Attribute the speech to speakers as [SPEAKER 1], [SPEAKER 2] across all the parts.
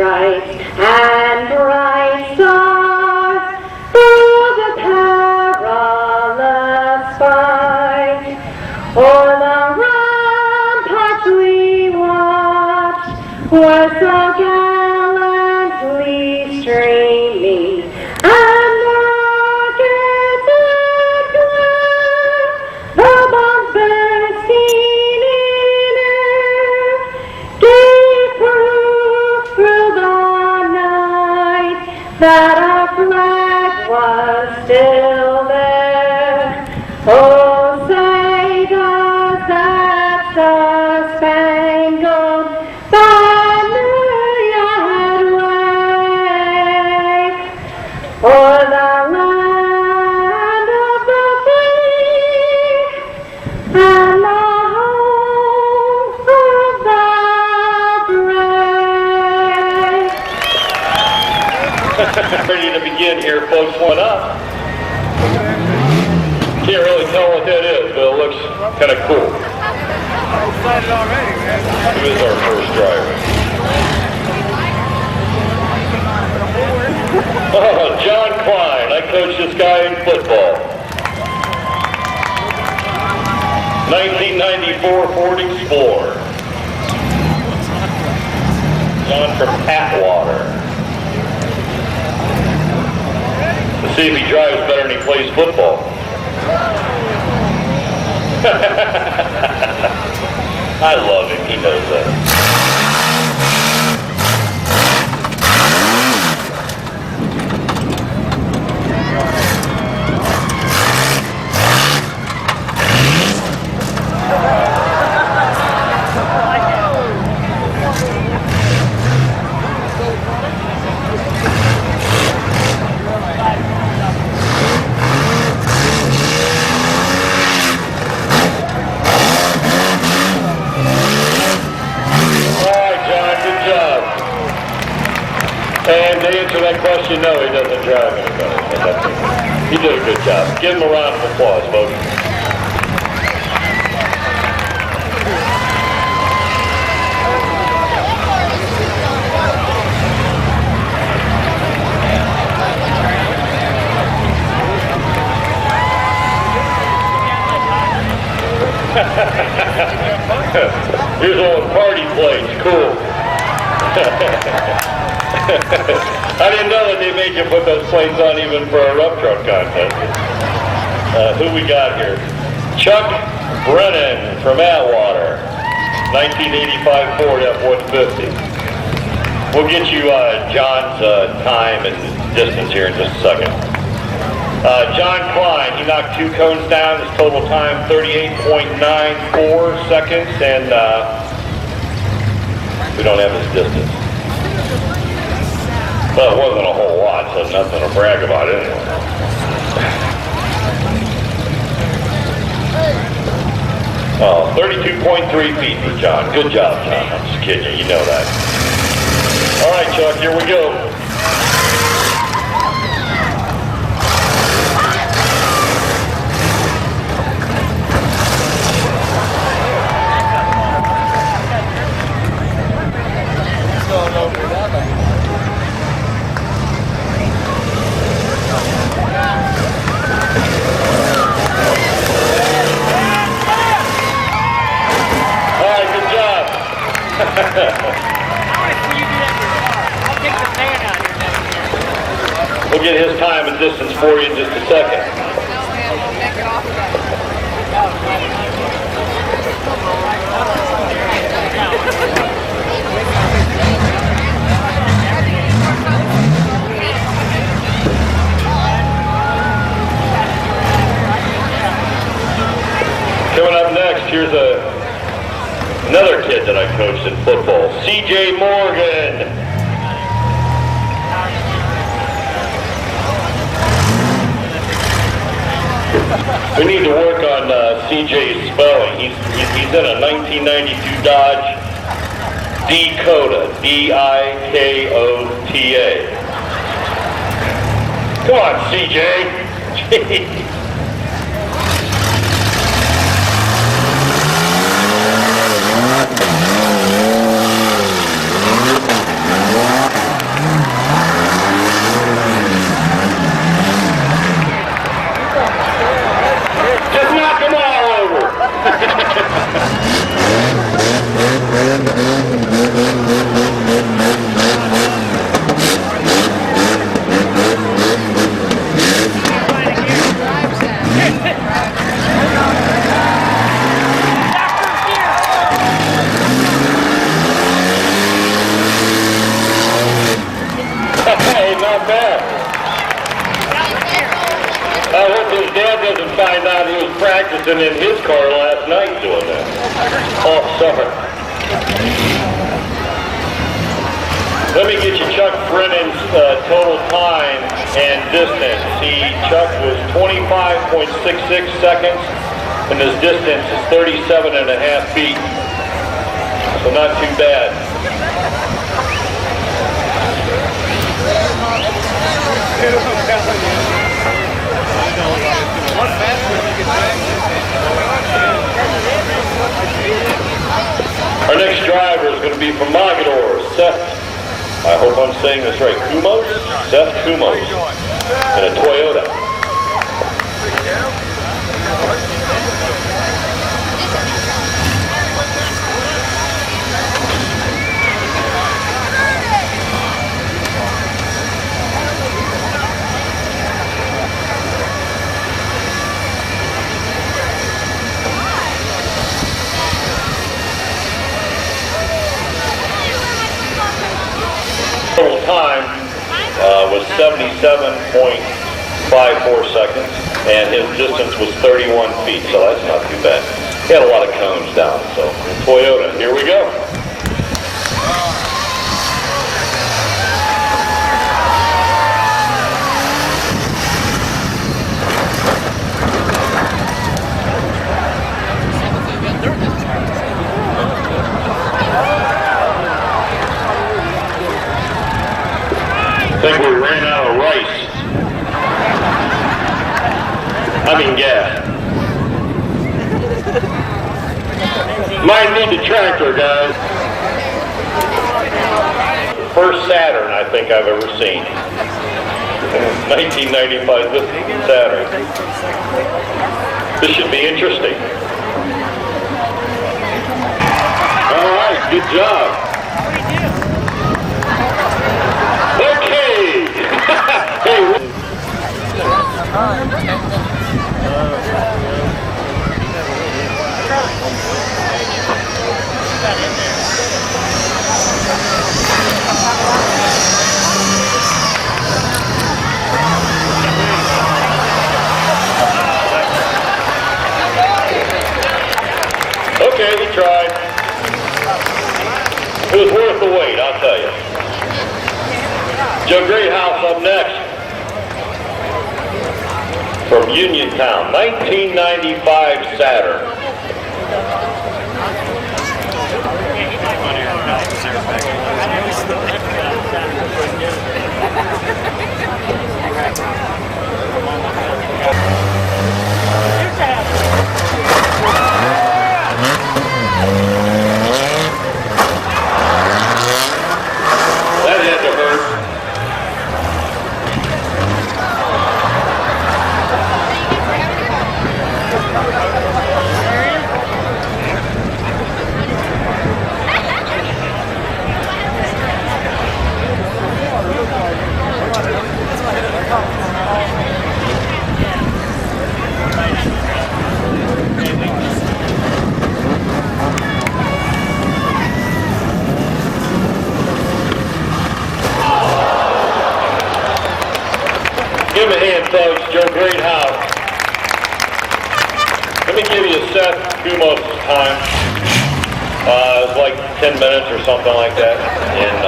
[SPEAKER 1] stripes and bright stars through the perilous fight. O'er the ramparts we watched were so gallantly streaming, and the rockets that glare, the bombs bursting in air, gave proof through the night that our flag was still there. Oh, say does that star-spangled banner yet wave o'er the land of the free and the home of the brave?
[SPEAKER 2] Ready to begin here, folks. One up. Can't really tell what that is, but it looks kind of cool.
[SPEAKER 3] Excited already, man.
[SPEAKER 2] Who is our first driver? Oh, John Klein. I coached this guy in football. 1994 Ford Explorer. John from Atwater. Let's see if he drives better than he plays football. I love him, he knows that. And to answer that question, no, he doesn't drive anybody. He did a good job. Give him a round of applause, folks. Here's all the party plates. Cool. I didn't know that they made you put those plates on even for a rough truck contest. Who we got here? Chuck Brennan from Atwater, 1985 Ford F-150. We'll get you John's time and distance here in just a second. John Klein, he knocked 2 cones down. His total time 38.94 seconds, and we don't have his distance. Well, it wasn't a whole lot, so nothing to brag about anyway. Oh, 32.3 feet for John. Good job, John. I'm just kidding you. You know that. All right, Chuck, here we go. We'll get his time and distance for you in just a second. Coming up next, here's another kid that I coached in football, C.J. Morgan. We need to work on CJ's spelling. He's in a 1992 Dodge Dakota, D-I-K-O-T-A. Come on, CJ. Hey, not bad. I hope his dad doesn't find out he was practicing in his car last night doing that. Off summer. Let me get you Chuck Brennan's total time and distance. Chuck was 25.66 seconds, and his distance is 37.5 feet. So not too bad. Our next driver is going to be from Mogador, Seth. I hope I'm saying this right. Kumos? Seth Kumos. In a Toyota. Total time was 77.54 seconds, and his distance was 31 feet, so that's not too bad. He had a lot of cones down, so Toyota, here we go. I think we ran out of rice. I mean gas. Might need the tractor, guys. First Saturn I think I've ever seen. 1995, this Saturn. This should be interesting. All right, good job. Okay. Hey. Okay, we tried. It was worth the wait, I'll tell you. Joe Greathouse up next. From Uniontown, 1995 Saturn. That had to hurt. Give him a hand, folks. Joe Greathouse. Let me give you Seth Kumos' time. It was like 10 minutes or something like that. And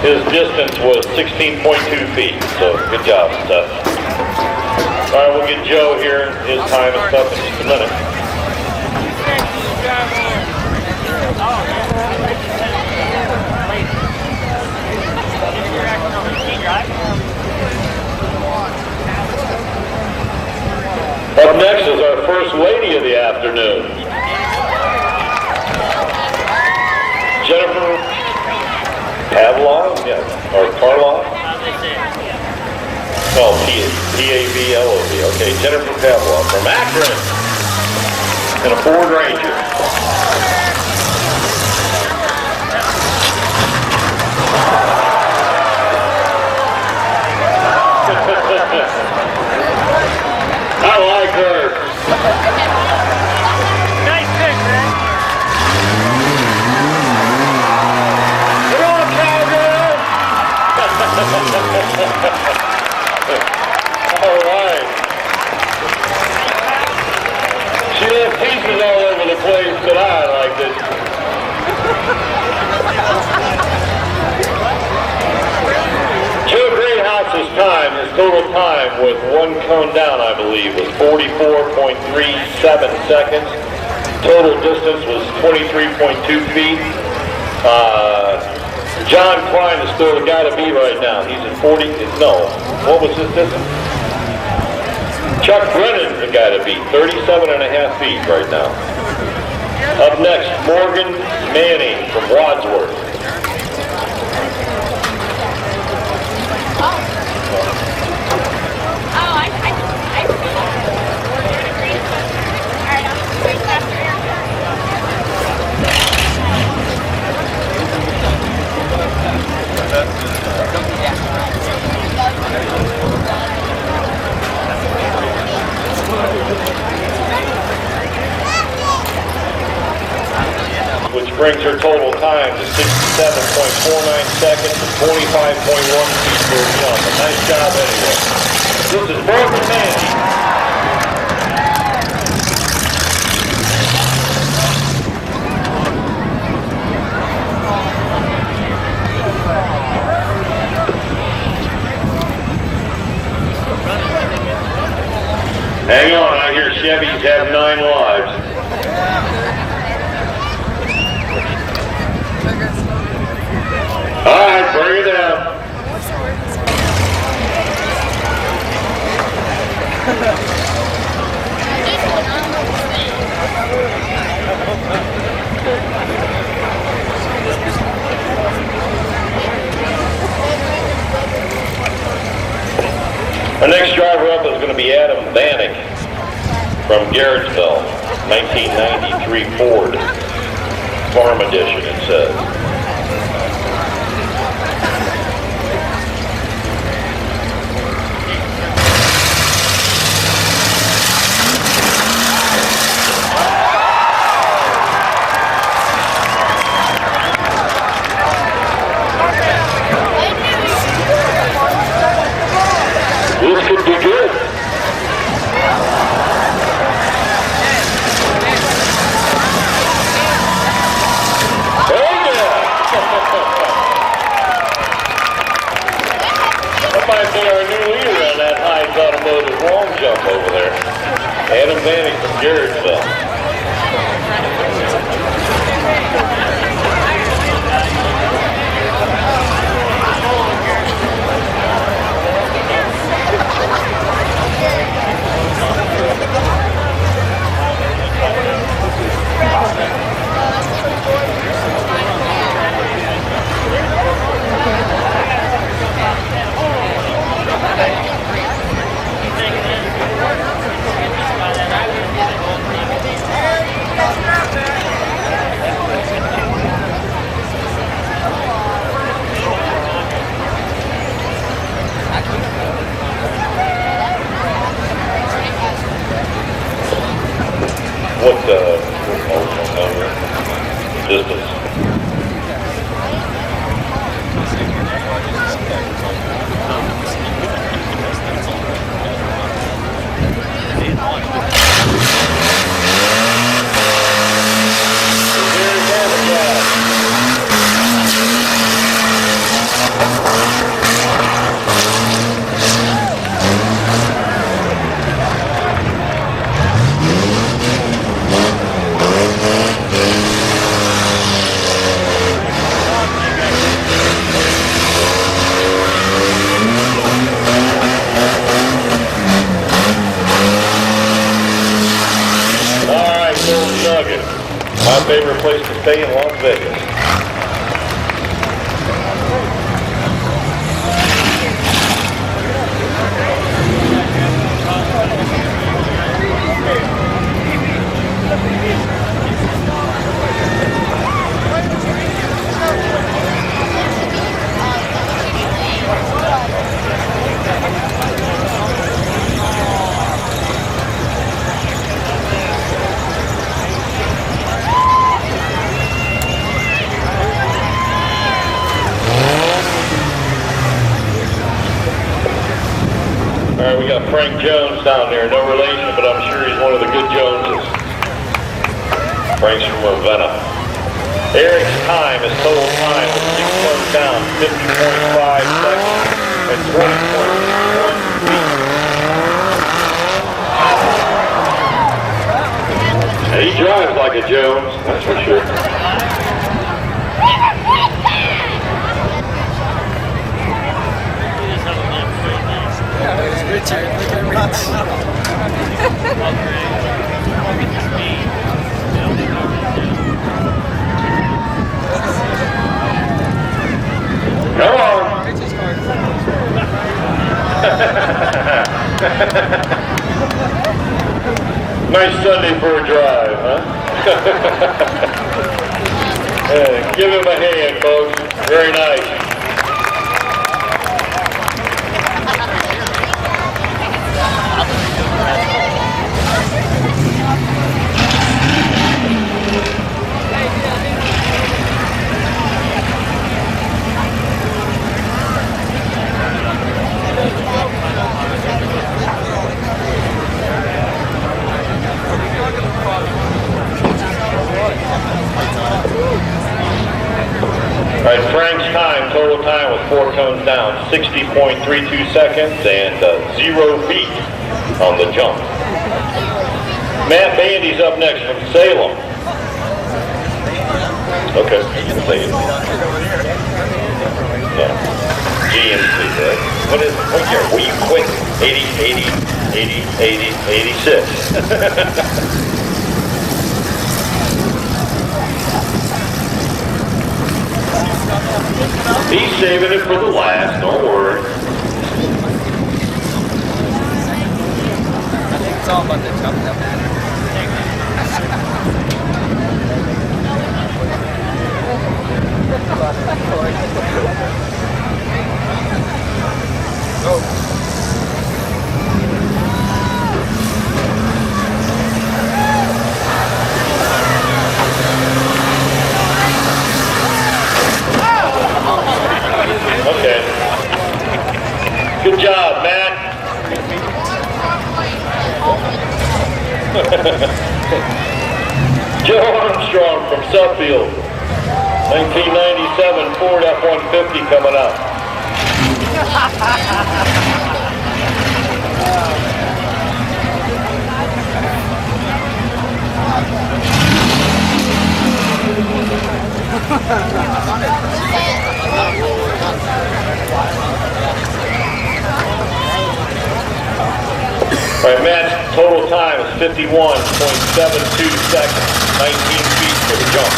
[SPEAKER 2] his distance was 16.2 feet. So good job, Seth. All right, we'll get Joe here, his time and stuff in just a minute. Up next is our first lady of the afternoon, Jennifer Pavlov, or Parlov? Oh, P-A-V-L-O-V. Okay, Jennifer Pavlov from Akron in a Ford Ranger. total time with one cone down, I believe, was 44.37 seconds. Total distance was 23.2 feet. John Klein is still the guy to beat right now. He's at 40, no, what was his distance? Chuck Brennan's the guy to beat, 37.5 feet right now. Up next, Morgan Manning from Wadsworth. Which brings her total time to 67.49 seconds and 25.1 feet for a jump. A nice job anyway. This is Morgan Manning. Hang on, I hear Chevys have 9 lives. All right, bring it down. Our next driver up is going to be Adam Bannock from Garrettsville, 1993 Ford Farm Edition, it says. This could be good. Oh yeah! That might be our new leader on that Heinz Automotive long jump over there. Adam Bannock from Garrettsville. What distance? My favorite place to stay in Las Vegas. All right, we got Frank Jones down there. No relation, but I'm sure he's one of the good Joneses. Frank's from Ravenna. Eric's time, his total time, was 6 months down, 50.5 seconds, and 20.6 And he drives like a Jones, that's for sure.
[SPEAKER 3] Richard, look at Rich.
[SPEAKER 2] Come on. Nice Sunday for a drive, huh? Give him a hand, folks. Very nice. All right, Frank's time, total time with 4 cones down, 60.32 seconds and 0 feet on the jump. Matt Bandy's up next from Salem. Okay, say it. Yeah, GMC, right? What year? Will you quit? 86. He's saving it for the last, don't worry.
[SPEAKER 3] I think it's all about the jump that matters.
[SPEAKER 2] Okay. Good job, Matt. Joe Armstrong from Suffield. 1997 Ford F-150 coming up. All right, Matt's total time is 51.72 seconds, 19 feet for the jump.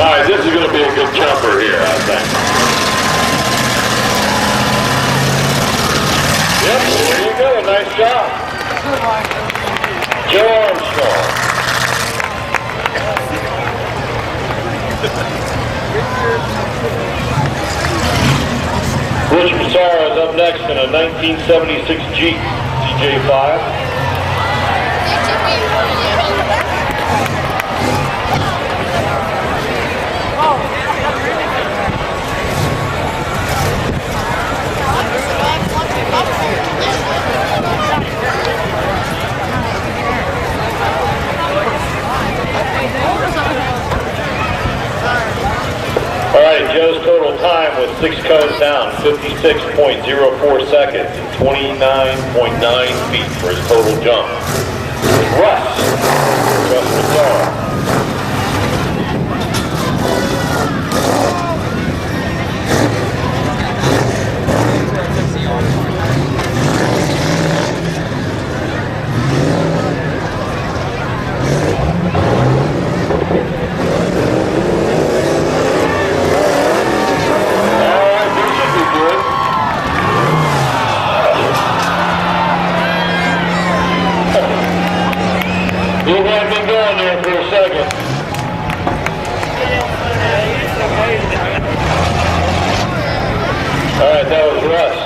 [SPEAKER 2] All right, this is going to be a good jumper here, I think. Yep, there you go. Nice job. Joe Armstrong. Rich Massaro is up next in a 1976 Jeep CJ5. All right, Joe's total time with 6 cones down, 56.04 seconds and 29.9 feet for his total jump. Russ Massaro. You had been going there for a second. All right, that was Russ.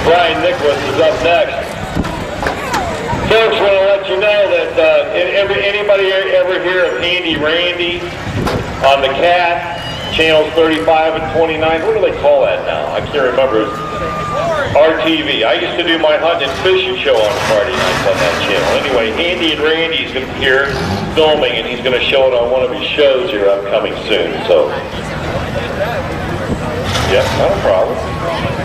[SPEAKER 2] Brian Nicholas is up next. Folks, want to let you know that anybody ever hear of Handy Randy on the Cat, channels 35 and 29? What do they call that now? I can't remember. RTV. I used to do my hunting and fishing show on Friday nights on that channel. Anyway, Andy and Randy's going to be here filming, and he's going to show it on one of his shows here upcoming soon. So, yeah, not a problem.